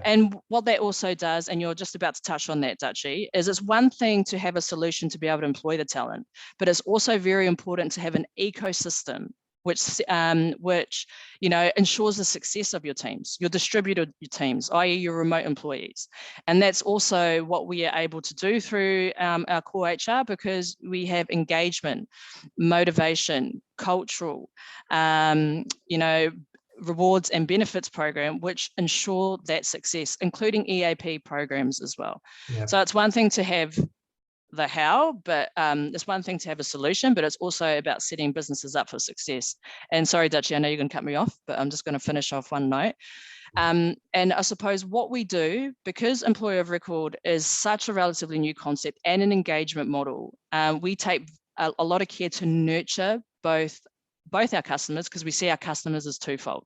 Speaker 3: And what that also does, and you're just about to touch on that, Dutchie, is it's one thing to have a solution to be able to employ the talent, but it's also very important to have an ecosystem which ensures the success of your teams, your distributed teams, i.e. your remote employees. And that's also what we are able to do through our core HR, because we have engagement, motivation, cultural, rewards and benefits program, which ensure that success, including EAP programs as well. Yeah. So it's one thing to have the how, but it's one thing to have a solution, but it's also about setting businesses up for success. And sorry, Dutchie, I know you're going to cut me off, but I'm just going to finish off one note. And I suppose what we do, because employer of record is such a relatively new concept and an engagement model, we take a lot of care to nurture both our customers, because we see our customers as twofold.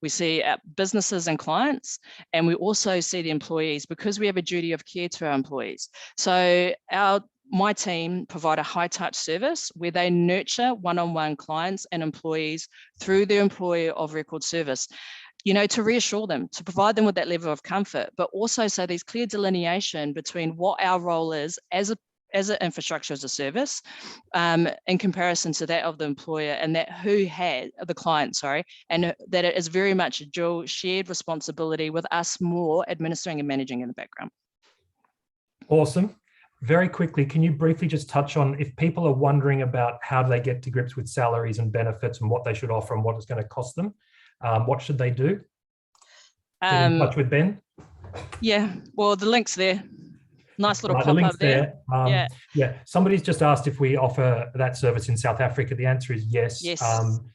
Speaker 3: We see our businesses and clients, and we also see the employees, because we have a duty of care to our employees. So our my team provide a high-touch service where they nurture one-on-one clients and employees through the employer of record service, to reassure them, to provide them with that level of comfort, but also so there's clear delineation between what our role is as an infrastructure as a service in comparison to that of the employer, and that the client, and that it is very much a dual shared responsibility with us more administering and managing in the background.
Speaker 1: Awesome. Very quickly, can you briefly just touch on, if people are wondering about how do they get to grips with salaries and benefits and what they should offer and what it's going to cost them, what should they do? Get in touch with Ben?
Speaker 3: Yeah, well, the link's there. Nice little pop-up there.
Speaker 1: Yeah, somebody's just asked if we offer that service in South Africa. The answer is yes.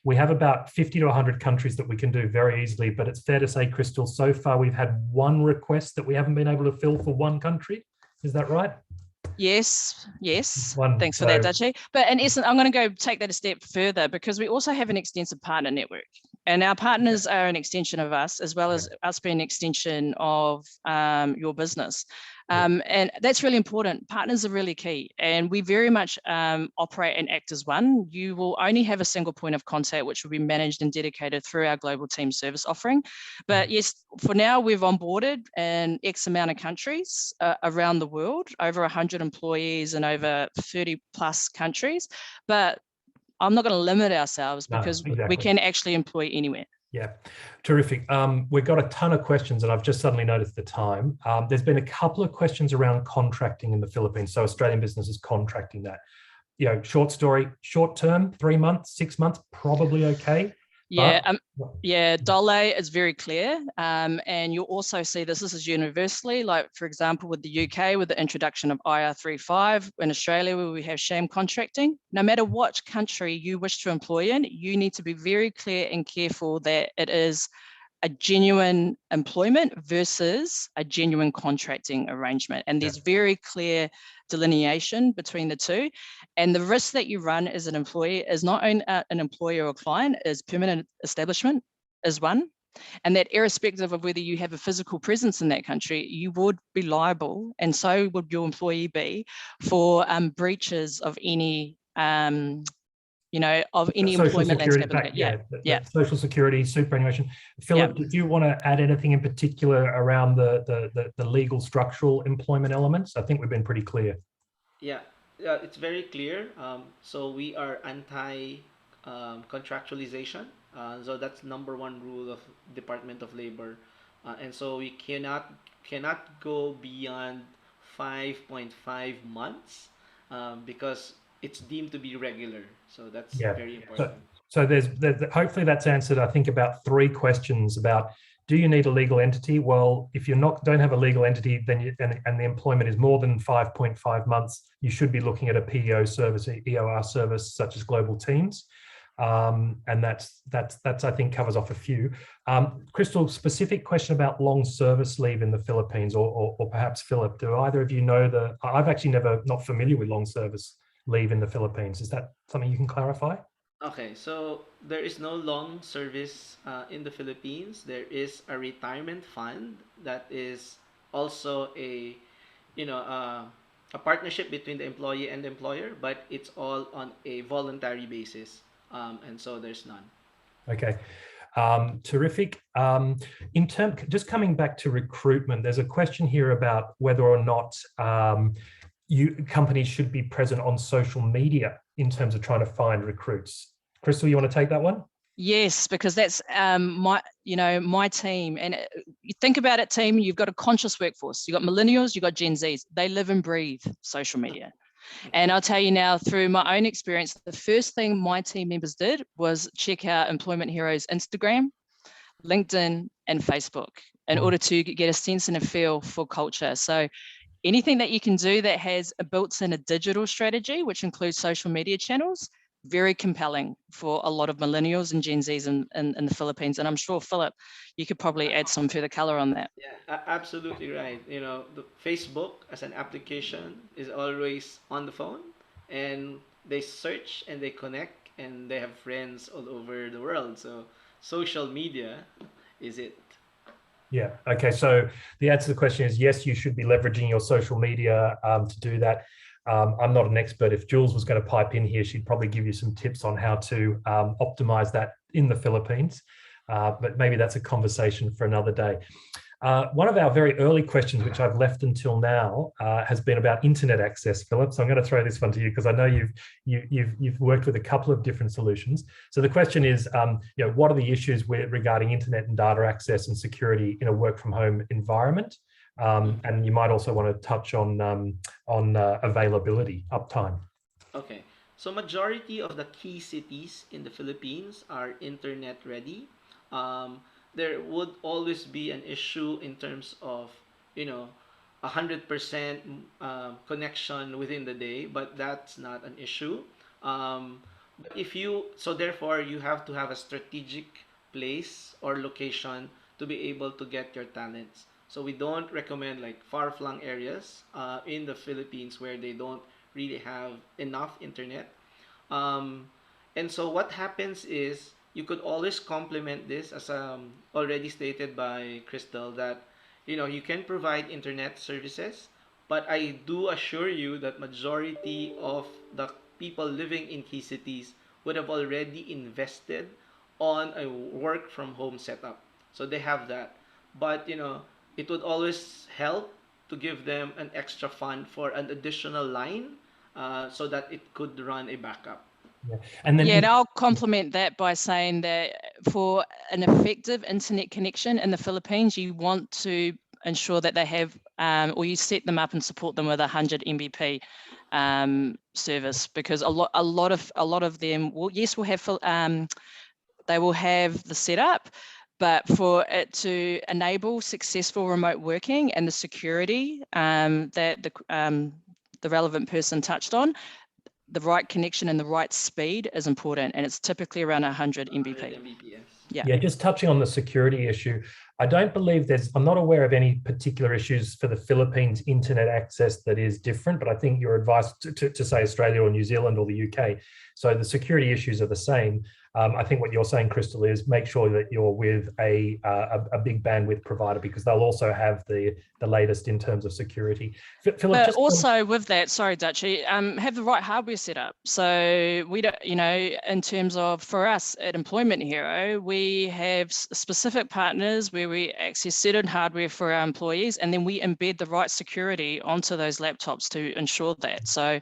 Speaker 1: We have about 50 to 100 countries that we can do very easily, but it's fair to say, Crystal, so far we've had one request that we haven't been able to fill for one country. Is that right?
Speaker 3: Yes. Thanks for that, Dutchie. But in essence, I'm going to go take that a step further, because we also have an extensive partner network, and our partners are an extension of us, as well as us being an extension of your business. And that's really important. Partners are really key, and we very much operate and act as one. You will only have a single point of contact, which will be managed and dedicated through our global team service offering. But yes, for now, we've onboarded in X amount of countries around the world, over 100 employees in over 30 plus countries. But I'm not going to limit ourselves, because we can actually employ anywhere.
Speaker 1: Yeah, terrific. We've got a ton of questions, and I've just suddenly noticed the time. There's been a couple of questions around contracting in the Philippines. So Australian businesses contracting that. Short story, short term, 3 months, 6 months, probably okay.
Speaker 3: Dole is very clear, and you'll also see this is universally, like for example with the UK, with the introduction of IR35, in Australia where we have sham contracting. No matter what country you wish to employ in, you need to be very clear and careful that it is a genuine employment versus a genuine contracting arrangement, and there's very clear delineation between the two. And the risk that you run as an employee is not only an employer or client, is permanent establishment is one, and that irrespective of whether you have a physical presence in that country, you would be liable, and so would your employee be, for breaches of any of any employment landscape.
Speaker 1: Social security, superannuation. Philip, did you want to add anything in particular around the legal structural employment elements? I think we've been pretty clear.
Speaker 2: Yeah, it's very clear. So we are anti contractualization. So that's number one rule of Department of Labor, and so we cannot go beyond 5.5 months because it's deemed to be regular. So that's very important.
Speaker 1: So there's hopefully that's answered, I think, about 3 questions about, do you need a legal entity? Well, if you don't have a legal entity, then and the employment is more than 5.5 months, you should be looking at a PEO service, EOR service such as Global Teams. And that's I think covers off a few. Crystal, specific question about long service leave in the Philippines, or perhaps Philip, do either of you know I've actually not familiar with long service leave in the Philippines. Is that something you can clarify?
Speaker 2: Okay, so there is no long service in the Philippines. There is a retirement fund that is also a partnership between the employee and the employer, but it's all on a voluntary basis, and so there's none. Okay.
Speaker 1: Terrific. Just coming back to recruitment, there's a question here about whether or not companies should be present on social media in terms of trying to find recruits. Crystal, you want to take that one?
Speaker 3: Yes, because that's my team. And you think about it, team, you've got a conscious workforce. You've got millennials, you've got Gen Zs. They live and breathe social media. And I'll tell you now, through my own experience, the first thing my team members did was check out Employment Heroes Instagram, LinkedIn, and Facebook in order to get a sense and a feel for culture. So anything that you can do that has a built-in a digital strategy, which includes social media channels, very compelling for a lot of millennials and Gen Zs in the Philippines. And I'm sure, Philip, you could probably add some further color on that.
Speaker 2: Yeah, absolutely right. The Facebook as an application is always on the phone, and they search and they connect and they have friends all over the world. So social media is it.
Speaker 1: Yeah. Okay. So the answer to the question is yes, you should be leveraging your social media to do that. I'm not an expert. If Jules was going to pipe in here, she'd probably give you some tips on how to optimize that in the Philippines. But maybe that's a conversation for another day. One of our very early questions, which I've left until now, has been about internet access, Philip. So I'm going to throw this one to you because I know you've worked with a couple of different solutions. So the question is, what are the issues regarding internet and data access and security in a work from home environment? And you might also want to touch on availability, uptime.
Speaker 2: Okay, so majority of the key cities in the Philippines are internet ready. Um, there would always be an issue in terms of, 100% connection within the day, but that's not an issue. But so therefore you have to have a strategic place or location to be able to get your talents. So we don't recommend like far-flung areas in the Philippines where they don't really have enough internet. Um, and so what happens is you could always complement this, as already stated by Crystal, that you can provide internet services, but I do assure you that majority of the people living in key cities would have already invested on a work from home setup. So they have that. But it would always help to give them an extra fund for an additional line so that it could run a backup.
Speaker 1: Yeah. And then
Speaker 3: and I'll complement that by saying that for an effective internet connection in the Philippines, you want to ensure that they have, or you set them up and support them with 100 Mbp service, because a lot of them will have they will have the setup, but for it to enable successful remote working and the security that the relevant person touched on, the right connection and the right speed is important, and it's typically around 100 Mbp.
Speaker 2: 100 Mbps.
Speaker 1: Yeah, just touching on the security issue, I don't believe I'm not aware of any particular issues for the Philippines internet access that is different, but I think your advice to say Australia or New Zealand or the UK, so the security issues are the same. I think what you're saying, Crystal, is make sure that you're with a big bandwidth provider, because they'll also have the latest in terms of security. Philip,
Speaker 3: but also with that, sorry, Dutchy, have the right hardware set up. So we don't, in terms of, for us at Employment Hero, we have specific partners where we access certain hardware for our employees, and then we embed the right security onto those laptops to ensure that. So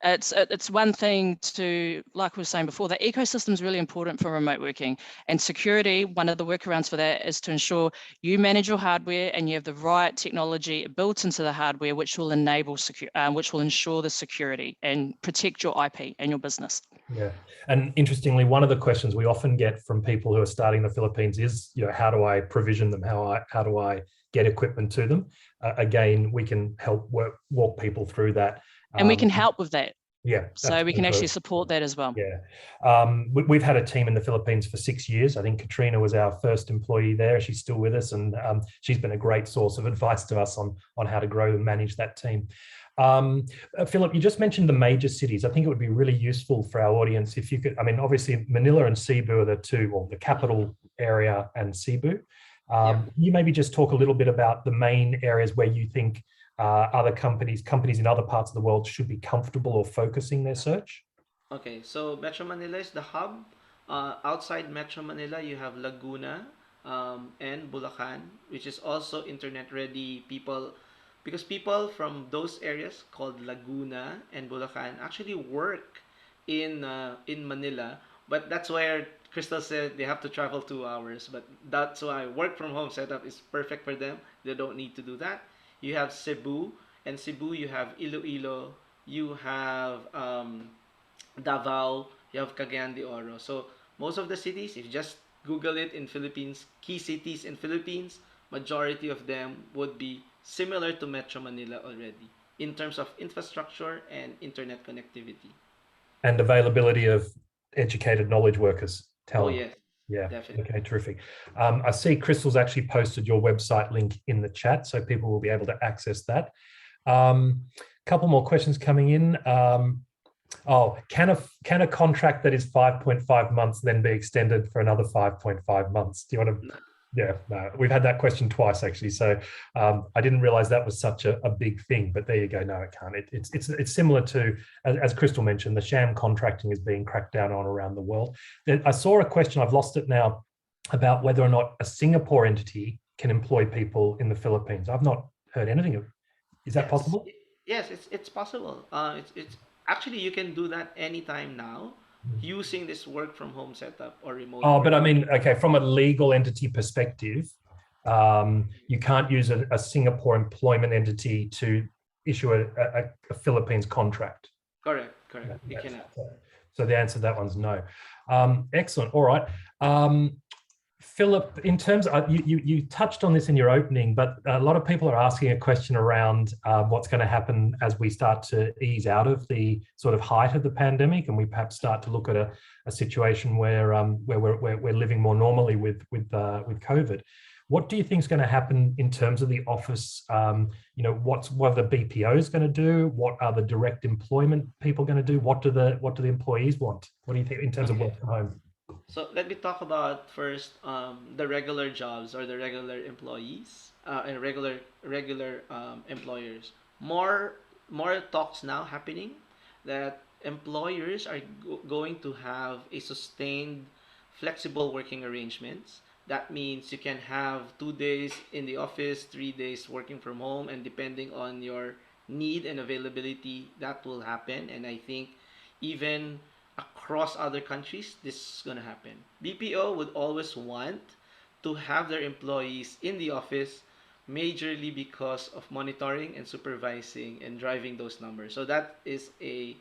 Speaker 3: it's one thing to, like we were saying before, the ecosystem is really important for remote working, and security, one of the workarounds for that is to ensure you manage your hardware and you have the right technology built into the hardware, which will enable which will ensure the security and protect your IP and your business.
Speaker 1: Yeah, and interestingly, one of the questions we often get from people who are starting in the Philippines is, how do I provision them? How do I get equipment to them? Again, we can help walk people through that.
Speaker 3: And we can help with that.
Speaker 1: Yeah.
Speaker 3: So we can actually support that as well.
Speaker 1: Yeah. We've had a team in the Philippines for 6 years. I think Katrina was our first employee there. She's still with us, and she's been a great source of advice to us on how to grow and manage that team. Philip, you just mentioned the major cities. I think it would be really useful for our audience if you could, obviously Manila and Cebu are the two, or the capital area and Cebu. Can you maybe just talk a little bit about the main areas where you think other companies in other parts of the world should be comfortable or focusing their search?
Speaker 2: Okay, so Metro Manila is the hub. Outside Metro Manila, you have Laguna and Bulacan, which is also internet ready. Because people from those areas called Laguna and Bulacan actually work in Manila, but that's where Crystal said they have to travel 2 hours. But that's why work from home setup is perfect for them. They don't need to do that. You have Cebu, and Cebu you have Iloilo, you have Davao, you have Cagayan de Oro. So most of the cities, if you just Google it in Philippines, key cities in Philippines, majority of them would be similar to Metro Manila already in terms of infrastructure and internet connectivity.
Speaker 1: And availability of educated knowledge workers.
Speaker 2: Yes.
Speaker 1: Yeah.
Speaker 2: Definitely.
Speaker 1: Okay, terrific. I see Crystal's actually posted your website link in the chat, so people will be able to access that. Couple more questions coming in. Can a contract that is 5.5 months then be extended for another 5.5 months? Do you want to? Yeah, no, we've had that question twice actually. So I didn't realize that was such a big thing, but there you go. No, it can't. It's similar to, as Crystal mentioned, the sham contracting is being cracked down on around the world. I saw a question, I've lost it now, about whether or not a Singapore entity can employ people in the Philippines. I've not heard anything of it. Is that
Speaker 2: Yes,
Speaker 1: possible?
Speaker 2: yes, it's possible. It's actually you can do that anytime now using this work from home setup or remote
Speaker 1: Oh, but
Speaker 2: work.
Speaker 1: I mean, okay, from a legal entity perspective, you can't use a Singapore employment entity to issue a Philippines contract.
Speaker 2: Correct, correct. You
Speaker 1: That's-
Speaker 2: cannot.
Speaker 1: so the answer to that one's no. Excellent. All right. Philip, in terms of, you touched on this in your opening, but a lot of people are asking a question around what's going to happen as we start to ease out of the sort of height of the pandemic, and we perhaps start to look at a situation where we're living more normally with COVID. What do you think is going to happen in terms of the office? What are the BPOs going to do? What are the direct employment people going to do? What do the employees want? What do you think in terms of
Speaker 2: Okay.
Speaker 1: work from home?
Speaker 2: So let me talk about first the regular jobs or the regular employees and regular employers. More talks now happening that employers are going to have a sustained flexible working arrangements. That means you can have 2 days in the office, 3 days working from home, and depending on your need and availability, that will happen. And I think even across other countries, this is going to happen. BPO would always want to have their employees in the office majorly because of monitoring and supervising and driving those numbers. So that is a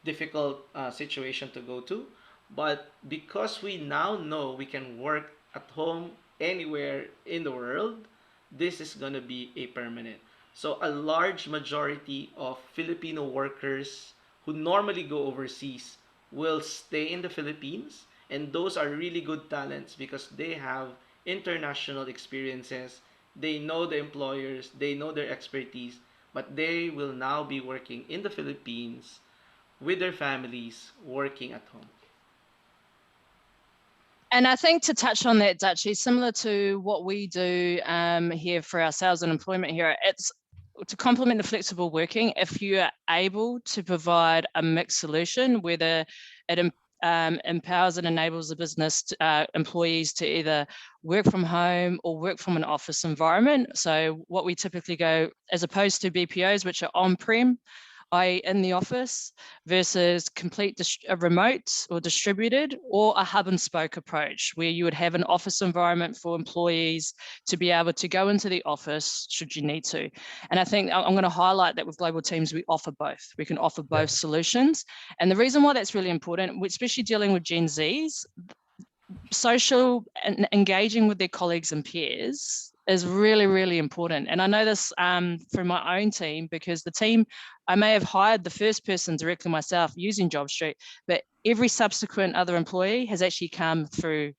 Speaker 2: difficult situation to go to. But because we now know we can work at home anywhere in the world, this is going to be a permanent. So a large majority of Filipino workers who normally go overseas will stay in the Philippines, and those are really good talents because they have international experiences. They know the employers, they know their expertise, but they will now be working in the Philippines with their families working at home.
Speaker 3: And I think to touch on that, Dutchy, similar to what we do here for ourselves in employment here, it's to complement the flexible working. If you are able to provide a mixed solution, whether it empowers and enables the business employees to either work from home or work from an office environment. So what we typically go, as opposed to BPOs, which are on-prem, i.e. in the office, versus complete remote or distributed, or a hub and spoke approach where you would have an office environment for employees to be able to go into the office should you need to. And I think I'm going to highlight that with global teams, we offer both. We can offer both solutions. And the reason why that's really important, especially dealing with Gen Zs, social and engaging with their colleagues and peers is really, really important. And I know this from my own team, because the team, I may have hired the first person directly myself using Jobstreet, but every subsequent other employee has actually come through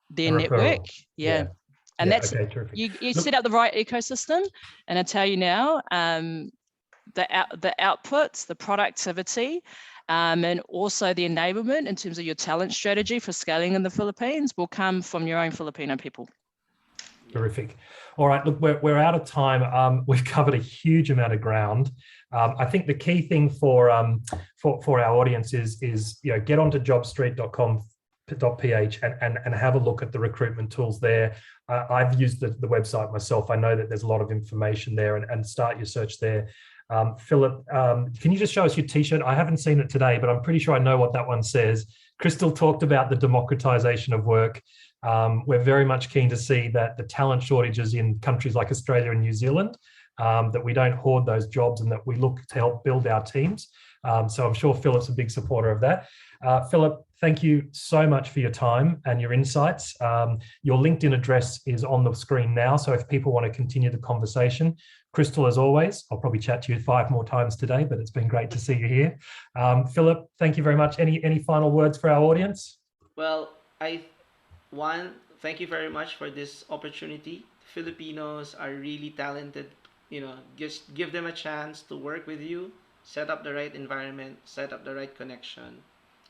Speaker 3: their network. Yeah. And that's,
Speaker 1: okay, terrific.
Speaker 3: you set up the right ecosystem. And I tell you now, the outputs, the productivity, and also the enablement in terms of your talent strategy for scaling in the Philippines will come from your own Filipino people.
Speaker 1: Terrific. All right, look, we're out of time. We've covered a huge amount of ground. I think the key thing for our audience is get onto jobstreet.com.ph and have a look at the recruitment tools there. I've used the website myself. I know that there's a lot of information there, and start your search there. Philip, can you just show us your t-shirt? I haven't seen it today, but I'm pretty sure I know what that one says. Crystal talked about the democratization of work. We're very much keen to see that the talent shortages in countries like Australia and New Zealand, that we don't hoard those jobs and that we look to help build our teams. So I'm sure Philip's a big supporter of that. Philip, thank you so much for your time and your insights. Your LinkedIn address is on the screen now, so if people want to continue the conversation. Crystal, as always, I'll probably chat to you 5 more times today, but it's been great to see you here. Philip, thank you very much. Any final words for our audience?
Speaker 2: Well, thank you very much for this opportunity. Filipinos are really talented. Just give them a chance to work with you, set up the right environment, set up the right connection.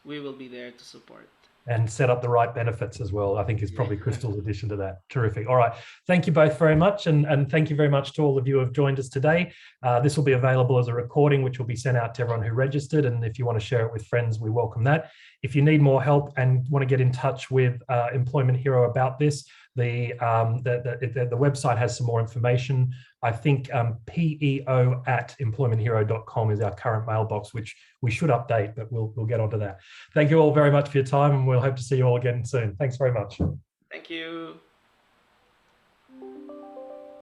Speaker 2: We will be there to support.
Speaker 1: and set up the right benefits as well, I think is probably Crystal's addition to that. Terrific. All right. Thank you both very much. And thank you very much to all of you who have joined us today. This will be available as a recording, which will be sent out to everyone who registered. And if you want to share it with friends, we welcome that. If you need more help and want to get in touch with Employment Hero about this, the website has some more information. I think peo@employmenthero.com is our current mailbox, which we should update, but we'll get onto that. Thank you all very much for your time, and we'll hope to see you all again soon. Thanks very much.
Speaker 2: Thank you.